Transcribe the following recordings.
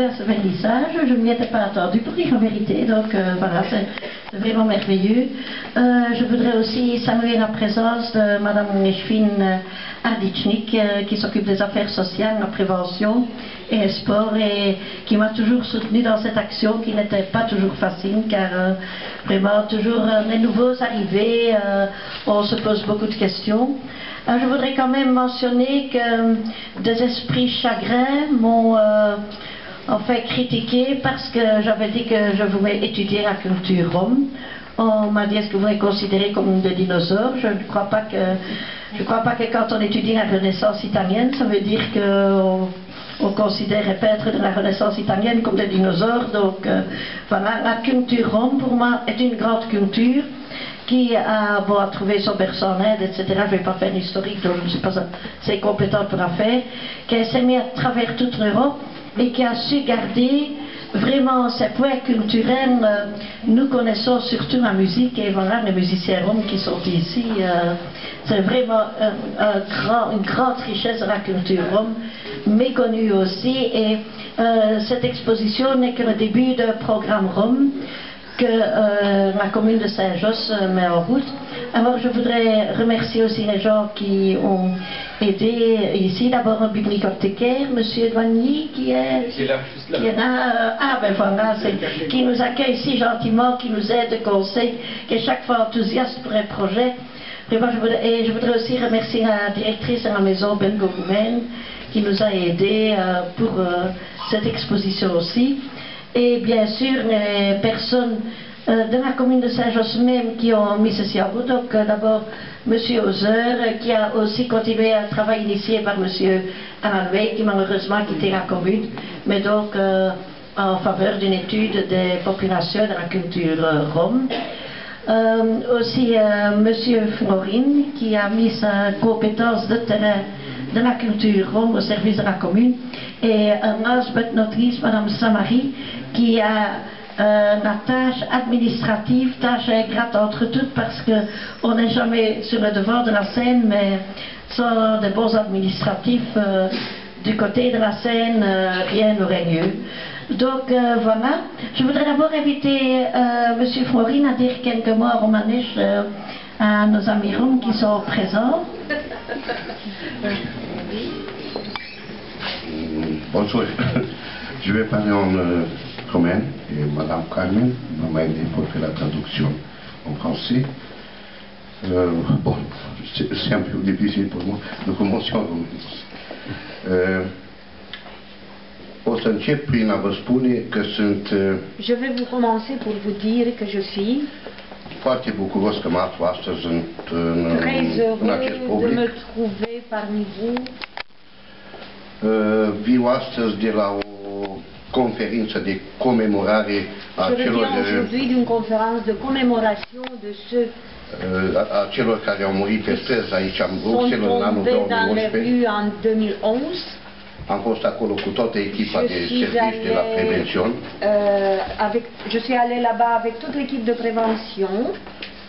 retrouver à ce vernissage. Je ne m'y étais pas attendue pour dire la vérité, donc voilà, c'est vraiment merveilleux. Je voudrais aussi saluer la présence de Madame Nechvin Arditchnik, qui s'occupe des affaires sociales, la prévention et les sports, et qui m'a toujours soutenue dans cette action qui n'était pas toujours facile, car vraiment toujours les nouveaux arrivés, on se pose beaucoup de questions. Je voudrais quand même mentionner que des esprits chagrins m'ont en fait critiqué parce que j'avais dit que je voulais étudier la culture rome. On m'a dit: est-ce que vous les considérez comme des dinosaures? Je ne crois pas que quand on étudie la Renaissance italienne, ça veut dire qu'on considère les peintres de la Renaissance italienne comme des dinosaures. Donc voilà, la culture rome pour moi est une grande culture qui a trouvé son berceau en Inde, etc. Je ne vais pas faire l'historique, donc je ne suis pas assez compétente pour la faire, qui s'est mis à travers toute l'Europe et qui a su garder vraiment ces points culturels. Nous connaissons surtout la musique, et voilà, les musiciens roms qui sont ici, c'est vraiment une grande richesse de la culture rome, méconnue aussi, et cette exposition n'est que le début d'un programme rome que la commune de Saint-Josse met en route. Alors je voudrais remercier aussi les gens qui ont aidé ici. D'abord un bibliothécaire, M. Douanier, qui est là. Ben voilà, qui nous accueille si gentiment, qui nous aide, conseille, qui est chaque fois enthousiaste pour un projet. Vraiment, je voudrais aussi remercier la directrice de la maison Ben Gogoumen, qui nous a aidés pour cette exposition aussi. Et bien sûr, les personnes de la commune de Saint-Josse même qui ont mis ceci en route. Donc d'abord M. Hauser, qui a aussi continué un travail initié par M. Alanwey, qui malheureusement a quitté la commune, mais donc en faveur d'une étude des populations de la culture rome. Aussi M. Florine, qui a mis sa compétence de terrain de la culture rome au service de la commune, et last but not least, Mme Samari, qui a la tâche administrative, tâche ingrate entre toutes, parce qu'on n'est jamais sur le devant de la scène, mais sans des bons administratifs du côté de la scène, rien n'aurait lieu. Donc voilà, je voudrais d'abord inviter M. Florine à dire quelques mots en romanèche à nos amis roms qui sont présents. Bonjour, je vais parler en romain, et Madame Carmen m'a aidé pour faire la traduction en français. Bon, c'est un peu difficile pour moi de commencer en român. O să încep prin a vă spune că sunt Je vais vous commencer pour vous dire que je suis foarte bucuros că mă aflu astăzi très în acest heureux de public. me trouver parmi vous. Viu astăzi de la o conferință de comemorare a Je celor reviens aujourd'hui d'une conférence de commémoration de ceux a celor care au murit pe străzi aici în qui sont Bruxelles în anul tombés dans les 2011. rues en 2011. Am fost acolo cu toată echipa de servici de la prevențion Je suis allé là-bas avec toute l'équipe de prévention.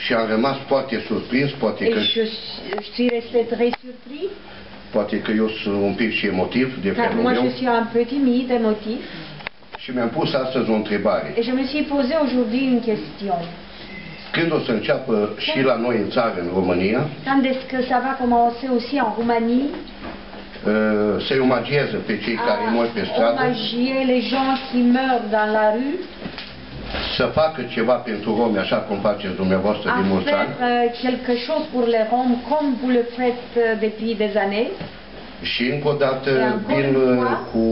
și am rămas foarte surprins, poate Et că je suis resté très surpris. Poate că eu sunt un pic și emotiv de Car felul moi meu je suis un peu timide, émotif. și mi-am pus astăzi o întrebare. Et je me suis posé aujourd'hui une question. Când o să înceapă și la noi în țară, în România, Quand est-ce que ça va commencer aussi en Roumanie să-i omagieze pe cei care mor pe stradă, homagier les gens qui meurent dans la rue, să facă ceva pentru romi, așa cum faceți dumneavoastră de à mulți ani, faire quelque chose pour les Roms comme vous le faites depuis des années. și încă o dată encore vin une fois, cu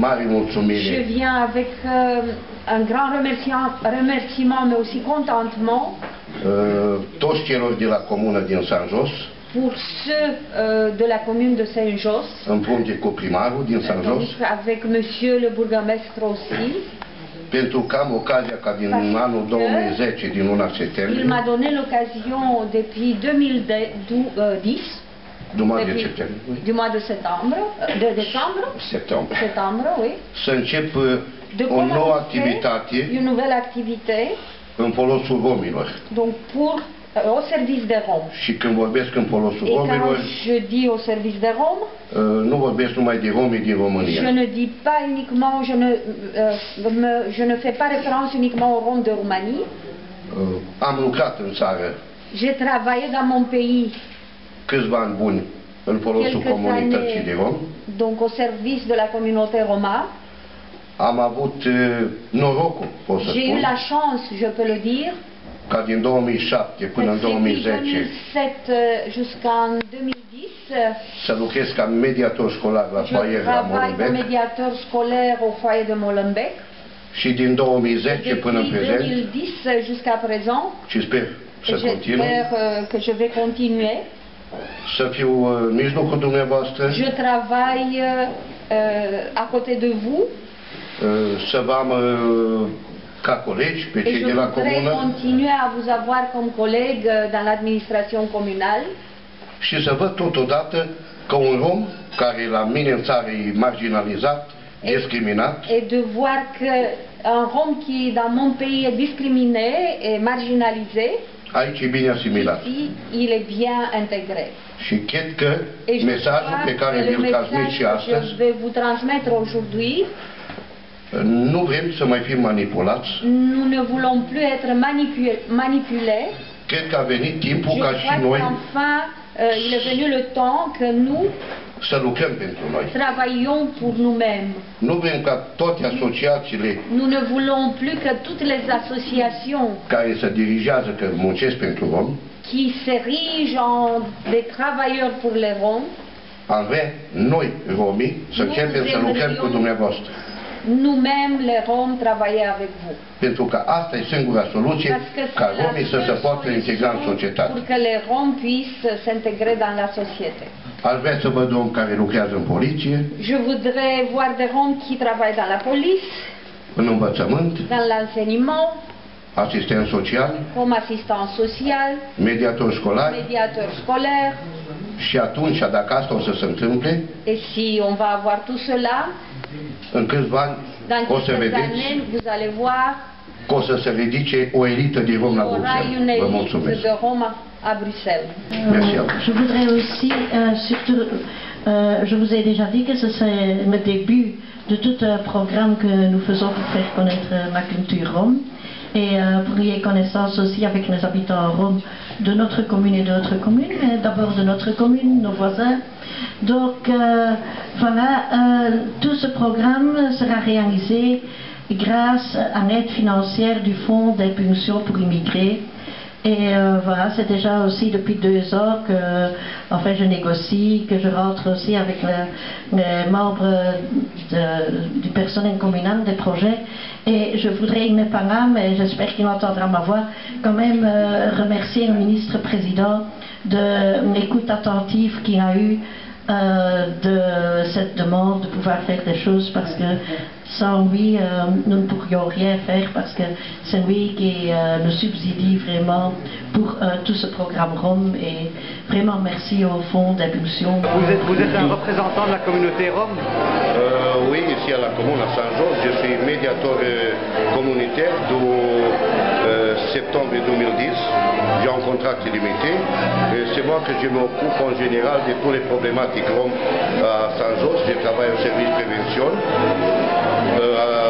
mari Je mulțumire viens avec un grand remerciement, mais aussi contentement toți celor de la comună din Saint-Jos, pour ceux de la commune de Saint-Josse, împreună cu primarul din Saint-Jos, avec monsieur le bourgmestre aussi. pentru că am ocazia ca din anul 2010, din luna Il septembrie, m'a donné l'occasion depuis 2010, du mois de septembre, septembre, oui, să încep de o nouă commencer activitate une nouvelle activité, în folosul romilor. donc pour au service des Roms. Și când vorbesc în folosul Et quand romilor, je dis au service des Roms, nu vorbesc numai de romii din je România. ne dis pas uniquement, je ne fais pas référence uniquement aux Roms de Roumanie. Am lucrat în țară J'ai travaillé dans mon pays câțiva ani buni în folosul quelques comunității de années, romi. donc au service de la communauté roma. Am avut norocul, pot să J'ai eu spun, la chance, je peux le dire, ca din 2007 până în depuis 2010 2007 jusqu'en 2010, să lucrez ca mediator școlar la je foayer la travaille comme Molenbeek médiateur scolaire au foyer de Molenbeek. și din 2010 până în Depuis prezent 2010 jusqu'à présent, și sper să continui, j'espère que je vais continuer. să fiu în mijlocul dumneavoastră, Je travaille à côté de vous să vă am ca colegi pe et cei je de la voudrais comună continuer à vous avoir comme collègue dans l'administration communale și să văd totodată că un rom care la mine în țară e marginalizat, discriminat, et de voir qu'un Rom qui dans mon pays est discriminé et marginalisé, aici e bine asimilat. ici il est bien intégré. Și cred că Et je mesajul crois pe care que le vi-l transmit și message que astăzi, je vais vous transmettre aujourd'hui, nu vrem să mai fim manipulați. nous ne voulons plus être manipulés. Cred că a venit timpul Je ca crois și noi qu'enfin, il est venu le temps que nous să lucrăm pentru noi. travaillions pour nous-mêmes. Nu vrem ca toate asociațiile Nous ne voulons plus que toutes les associations care se dirigează, că muncesc pentru romi, qui s'érigent en des travailleurs pour les Roms, am vrea noi, romii, să începem să lucrăm cu dumneavoastră. nous-mêmes les Roms travailler avec vous. Pentru că asta e singura soluție Parce que ca c'est la romii să se seule poată integra în solution societate. pour que les Roms puissent s'intégrer dans la société. Aș vrea să văd om care lucrează în poliție, Je voudrais voir des Roms qui travaillent dans la police, în învățământ, dans l'enseignement, asistent social, comme assistant social, mediator școlar médiateur scolaire. și atunci, dacă asta o să se întâmple, Et si on va avoir tout cela, în câțiva ani dans o să quelques vedeți années, vous allez voir că o să se ridice o elită de rom qu'il la y aura une Bruxelles. Vă élite mulțumesc. de Roms à Bruxelles. Merci à vous. Je voudrais aussi, surtout, je vous ai déjà dit que ce serait le début de tout un programme que nous faisons pour faire connaître la culture rome et pour y avoir connaissance aussi avec les habitants roms de notre commune et d'autres communes, mais d'abord de notre commune, nos voisins. Donc voilà, tout ce programme sera réalisé grâce à l'aide financière du Fonds d'impulsion pour immigrés. Et voilà, c'est déjà aussi depuis 2 ans que enfin, je négocie, que je rentre aussi avec les membres du personnel communal des projets. Et je voudrais, il n'est pas là, mais j'espère qu'il entendra ma voix, quand même remercier le ministre-président de l'écoute attentive qu'il a eue de cette demande de pouvoir faire des choses parce que sans lui, nous ne pourrions rien faire parce que c'est lui qui nous subsidie vraiment pour tout ce programme Rome et vraiment merci au Fonds d'impulsion. Vous êtes un représentant de la communauté rome? Oui, ici à la commune à Saint-Georges, je suis médiateur communautaire de septembre 2010. J'ai un contrat limité et c'est moi que je m'occupe en général de toutes les problématiques roms à Saint-Georges. Je travaille au service prévention,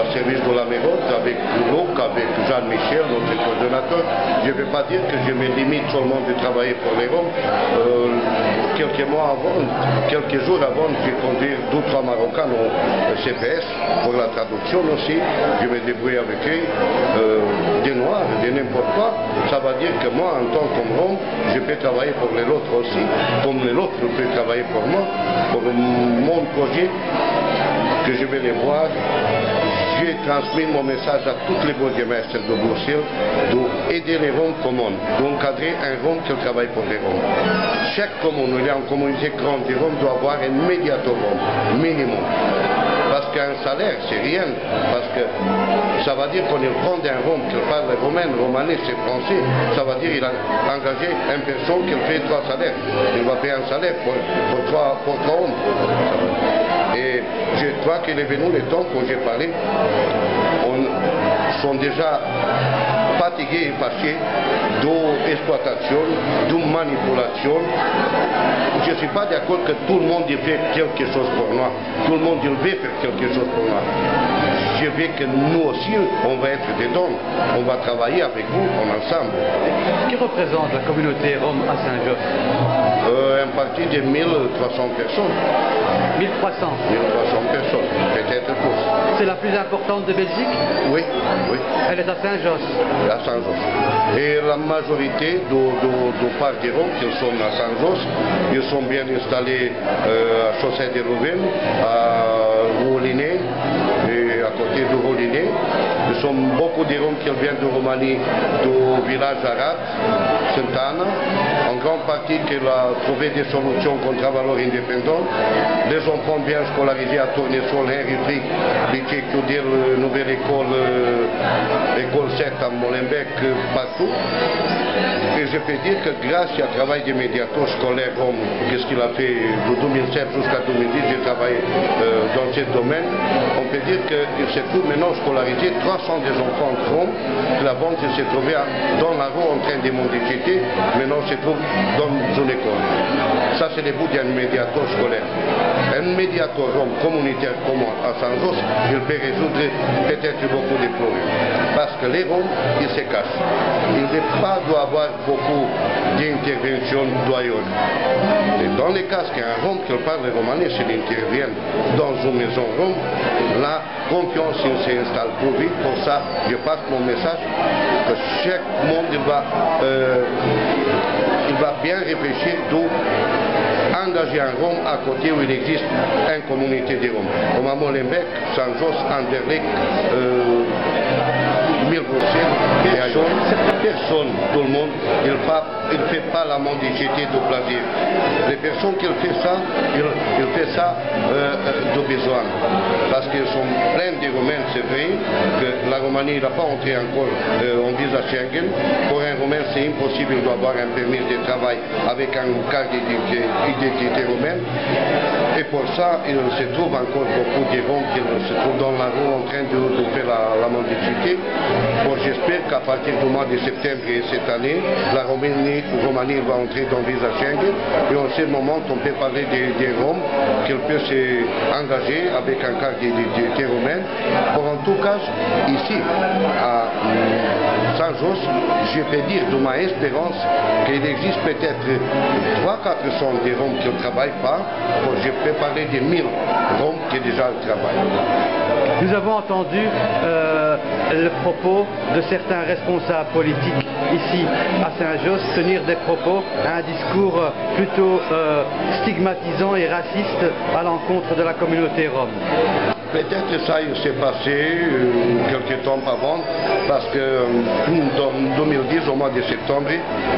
au service de la mérote avec Luc, avec Jean-Michel, notre coordonnateur. Je ne veux pas dire que je me limite seulement de travailler pour les Roms. Quelques jours avant, j'ai conduit 2-3 Marocains au CPS pour la traduction aussi. Je me débrouille avec eux, des Noirs, de n'importe quoi. Ça veut dire que moi, en tant que Rom, je peux travailler pour les autres aussi, comme les autres peuvent travailler pour moi, pour mon projet, que je vais les voir. J'ai transmis mon message à tous les bourgmestres de Bruxelles d'aider les Roms communs, d'encadrer un Rom qui travaille pour les Roms. Chaque commune, il y a une communauté grande des Roms, doit avoir un médiateur Rom, minimum. Parce qu'un salaire, c'est rien. Parce que ça veut dire qu'on prend un Rom qui parle romain, romanais, c'est français. Ça veut dire qu'il a engagé une personne qui fait 3 salaires. Il va payer un salaire pour 3 hommes. Et je crois qu'il est venu le temps, quand j'ai parlé, on sont déjà pas fatigué et fâché d'exploitation, de manipulation. Je ne suis pas d'accord que tout le monde fait quelque chose pour moi. Tout le monde veut faire quelque chose pour moi. Je veux que nous aussi, on va être dedans. On va travailler avec vous, ensemble. Qui représente la communauté rome à Saint-Josse? Un parti de 1300 personnes. 1300. 1300 personnes, peut-être plus. C'est la plus importante de Belgique? Oui, oui. Elle est à Saint-Josse. À Saint-Josse. Et la majorité du parc des Roms qui sont à Saint-Josse, ils sont bien installés à Chaussée de Louvain, à Rouliné, et à côté de Rouliné. Nous sommes beaucoup de Roms qui viennent de Roumanie, du village arabe, Sainte-Anne. En grande partie qui a trouvé des solutions contre la valeur indépendante. Les enfants bien scolarisés à Tournesol, Henri Frick, la nouvelle école, école 7 à Molenbeek, partout. Et je peux dire que grâce au travail des médiateurs scolaires roms, qu'est-ce qu'il a fait de 2007 jusqu'à 2010, j'ai travaillé dans ce domaine, on peut dire qu'il se trouve maintenant scolarisé 300 des enfants roms, que avant ils se trouvaient dans la rue en train de mendicité, maintenant ils se trouvent dans une école. Ça c'est le bout d'un médiateur scolaire. Un médiateur rome communautaire comme à Saint-Josse, il peut résoudre peut-être beaucoup de problèmes. Parce que les Roms, ils se cachent. Il ne doit pas avoir beaucoup d'intervention doyennes. Et dans les cas qu'un Rome qui parle romanais, s'il intervient dans une maison rome, la confiance s'installe plus vite. Pour ça, je passe mon message que chaque monde il va bien réfléchir d'où engager un Rome à côté où il existe une communauté de Roms. Comme à Molenbeek, Saint-Josse, Anderlecht, 1000 personne, tout le monde, il ne fait pas la mendicité de plaisir. Les personnes qui font ça, ils font ça de besoin. Parce qu'ils sont pleins de Romains, c'est vrai que la Roumanie n'a pas entré encore en visa Schengen. Pour un Roumain, c'est impossible d'avoir un permis de travail avec un carte d'identité roumaine. Et pour ça, il se trouve encore beaucoup de Roms qui se trouvent dans la rue en train de faire la mendicité. Bon, j'espère qu'à partir du mois de septembre et cette année, la Roumanie va entrer dans le visa Schengen. Et en ce moment, on peut parler des Roms qui peuvent s'engager avec un carte d'identité roumaine. Pour en tout cas, ici, à Saint-Josse, je peux dire de ma espérance qu'il existe peut-être 300-400 des Roms qui ne travaillent pas. Bon, je peux parler de 1000 Roms qui déjà travaillent. Nous avons entendu le propos de certains responsables politiques ici à Saint-Josse tenir des propos, un discours plutôt stigmatisant et raciste à l'encontre de la communauté rome. Peut-être ça s'est passé quelques temps avant, parce que dans 2010, au mois de septembre,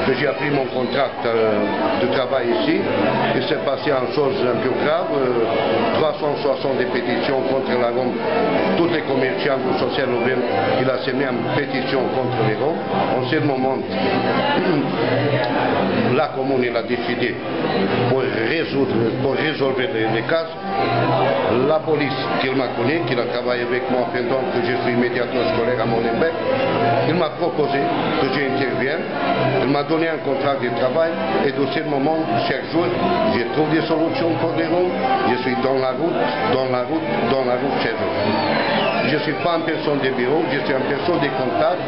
que j'ai appris mon contrat de travail ici, il s'est passé une chose un peu grave, 360 pétitions contre la Rome. Tous les commerçants du social urbain, il a semé une pétition contre les Roms. En ce moment, la commune il a décidé pour résoudre les cas. La police qu'il m'a connu, qu'il a travaillé avec moi pendant que je suis médiateur scolaire à Molenbeek, il m'a proposé que j'intervienne, il m'a donné un contrat de travail et de ce moment, chaque jour, je trouve des solutions pour les Roms, je suis dans la route chez eux. Je ne suis pas une personne de bureau, je suis une personne de contact.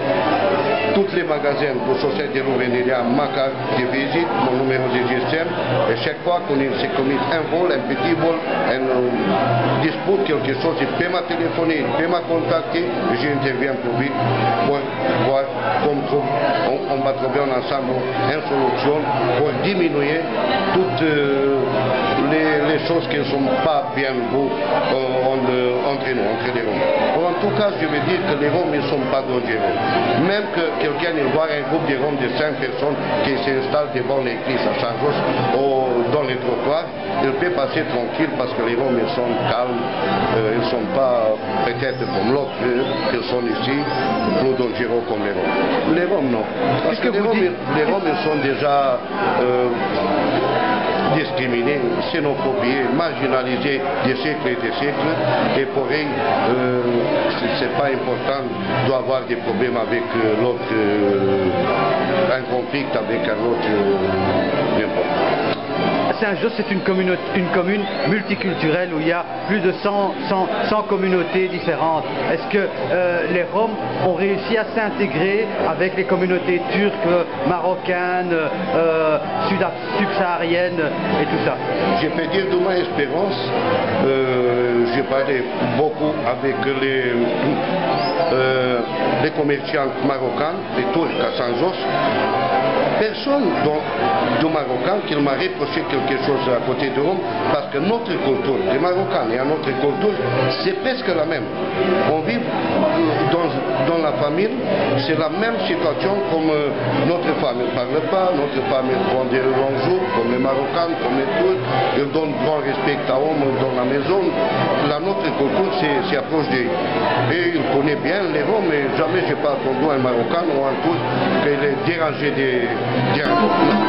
Tous les magasins de Société de Louvain, il y a ma carte de visite, mon numéro de GSM, et chaque fois qu'on se commet un vol, un petit vol, un dispute, quelque chose, il peut me téléphoner, il peut me contacter, et j'interviens plus vite pour voir comment on va trouver ensemble une solution pour diminuer toutes les choses qui ne sont pas bien beaux entre nous, entre les Roms. En tout cas, je veux dire que les Roms ne sont pas dangereux. Même que quelqu'un voit un groupe de Roms de 5 personnes qui s'installent devant l'église à Saint-Josse ou dans les trottoirs, il peut passer tranquille parce que les Roms ils sont calmes, ils ne sont pas peut-être comme l'autre, qu'ils sont ici, plus dangereux comme les Roms. Les Roms non. Parce que les Roms ils sont déjà discriminés, xénophobés, marginalisés des siècles et des siècles. Et pour eux, c'est pas important d'avoir des problèmes avec l'autre, un conflit avec un autre, n'importe. Saint-Josse, c'est une commune multiculturelle où il y a plus de 100 communautés différentes. Est-ce que les Roms ont réussi à s'intégrer avec les communautés turques, marocaines, subsahariennes et tout ça? Je peux dire de ma expérience, j'ai parlé beaucoup avec les commerçants marocains, les Turcs à Saint-Josse. Personne du Marocain qui m'a reproché quelque chose à côté de Rome, parce que notre culture, les Marocains et notre culture, c'est presque la même. On vit dans la famille, c'est la même situation comme notre femme. Elle ne parle pas, notre femme prend des longs jours, comme les Marocains, comme les Turcs, elle donne grand respect à l'homme dans la maison. Notre culture c'est approche d'eux. Et il connaît bien les Roms, mais jamais je n'ai pas entendu un Marocain ou un Turc qu'il est dérangé des dialogues.